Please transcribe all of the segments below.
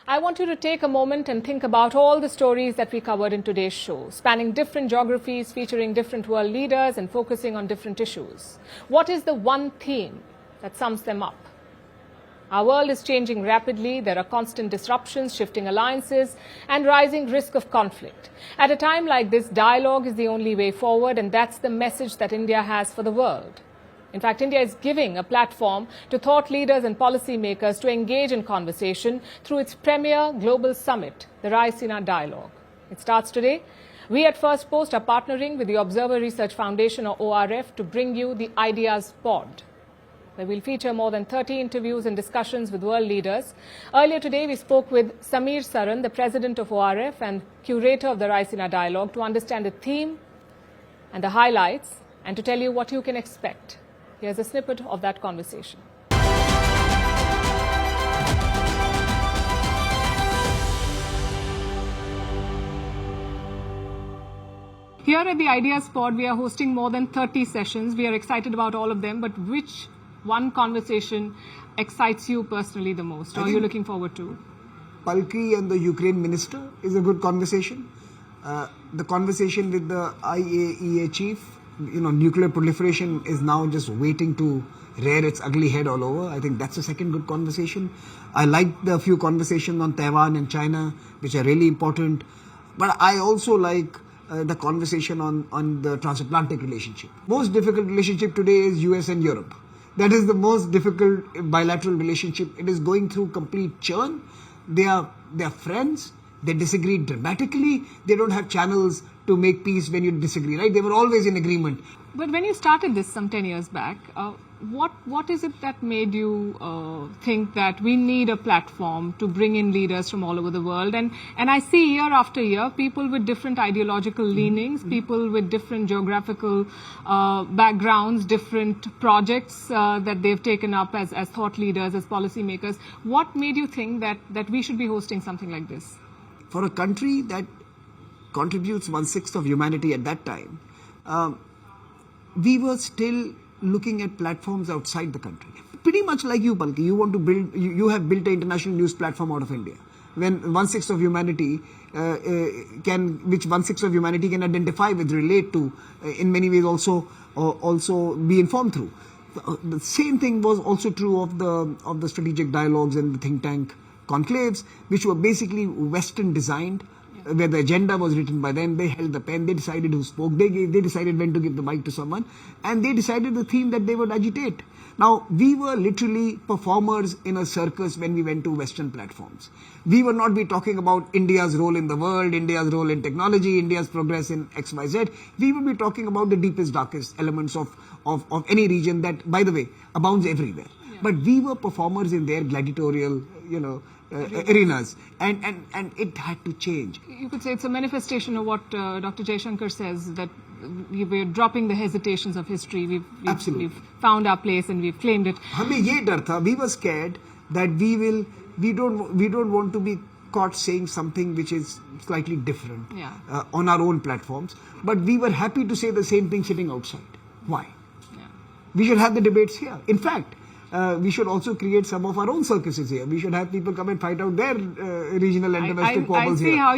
I want you to take a moment and think about all the stories that we covered in today's show, spanning different geographies, featuring different world leaders and focusing on different issues. What is the one theme that sums them up? Our world is changing rapidly. There are constant disruptions, shifting alliances, and rising risk of conflict. At a time like this, dialogue is the only way forward, and that's the message that India has for the world. In fact, India is giving a platform to thought leaders and policymakers to engage in conversation through its premier global summit, the Raisina Dialogue. It starts today. We at Firstpost are partnering with the Observer Research Foundation, or ORF, to bring you the Ideas Pod, where we'll feature more than 30 interviews and discussions with world leaders. Earlier today, we spoke with Samir Saran, the president of ORF and curator of the Raisina Dialogue, to understand the theme and the highlights and to tell you what you can expect. Here's a snippet of that conversation. Here at the Ideas Pod, we are hosting more than 30 sessions. We are excited about all of them, but which one conversation excites you personally the most, or are you looking forward to? Palki and the Ukraine minister is a good conversation. The conversation with the IAEA chief, nuclear proliferation is now just waiting to rear its ugly head all over. I think that's a second good conversation. I like the few conversations on Taiwan and China, which are really important. But I also like the conversation on the transatlantic relationship. Most difficult relationship today is US and Europe. That is the most difficult bilateral relationship. It is going through complete churn. They are friends. They disagree dramatically. They don't have channels to make peace when you disagree, right? They were always in agreement. But when you started this some 10 years back, what is it that made you think that we need a platform to bring in leaders from all over the world? And I see year after year, people with different ideological leanings, people with different geographical backgrounds, different projects that they've taken up as thought leaders, as policymakers. What made you think that we should be hosting something like this? For a country that contributes 1/6 of humanity at that time, we were still looking at platforms outside the country. Pretty much like you, Palki, you have built an international news platform out of India. When 1/6 of humanity which 1/6 of humanity can identify with, relate to, in many ways also be informed through. The same thing was also true of the strategic dialogues and the think tank conclaves, which were basically Western designed, where the agenda was written by them. They held the pen, they decided who spoke, they decided when to give the mic to someone, and they decided the theme that they would agitate. Now, we were literally performers in a circus when we went to Western platforms. We would not be talking about India's role in the world, India's role in technology, India's progress in XYZ. We would be talking about the deepest, darkest elements of any region that, by the way, abounds everywhere. Yeah. But we were performers in their gladiatorial, arenas, and it had to change. You could say it's a manifestation of what Dr. Jaishankar says, that we're dropping the hesitations of history. We've found our place and we've claimed it. हमें ये डर था. We were scared that we don't want to be caught saying something which is slightly different on our own platforms. But we were happy to say the same thing sitting outside. Why? Yeah. We should have the debates here. In fact, we should also create some of our own circuses here. We should have people come and fight out their regional and domestic squabbles here. I see how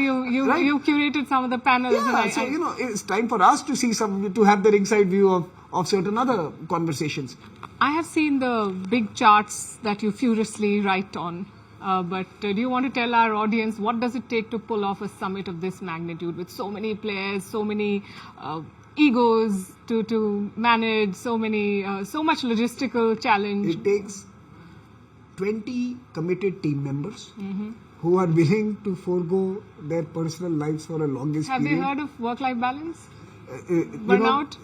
you curated some of the panels. Yeah, so it's time for us to see to have the ringside view of certain other conversations. I have seen the big charts that you furiously write on. But do you want to tell our audience what does it take to pull off a summit of this magnitude with so many players, so many egos to manage, so much logistical challenge? It takes 20 committed team members who are willing to forego their personal lives for a longest period. Have they heard of work-life balance? Burnout?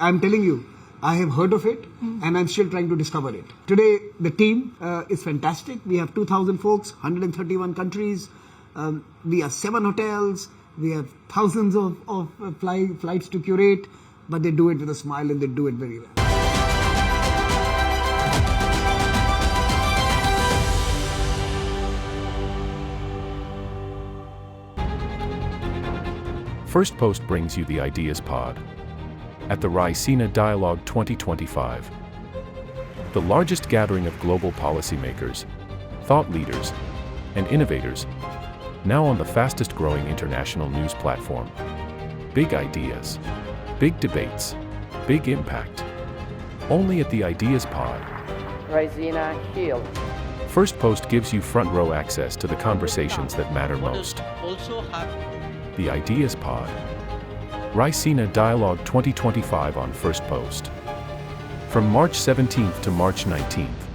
I'm telling you, I have heard of it and I'm still trying to discover it. Today, the team is fantastic. We have 2,000 folks, 131 countries. We have 7 hotels. We have thousands of flights to curate, but they do it with a smile and they do it very well. Firstpost brings you the Ideas Pod at the Raisina Dialogue 2025, the largest gathering of global policymakers, thought leaders, and innovators, now on the fastest growing international news platform. Big ideas, big debates, big impact. Only at the Ideas Pod. Raisina Dialogue. Firstpost gives you front row access to the conversations that matter most. The Ideas Pod. Raisina Dialogue 2025 on Firstpost. From March 17th to March 19th.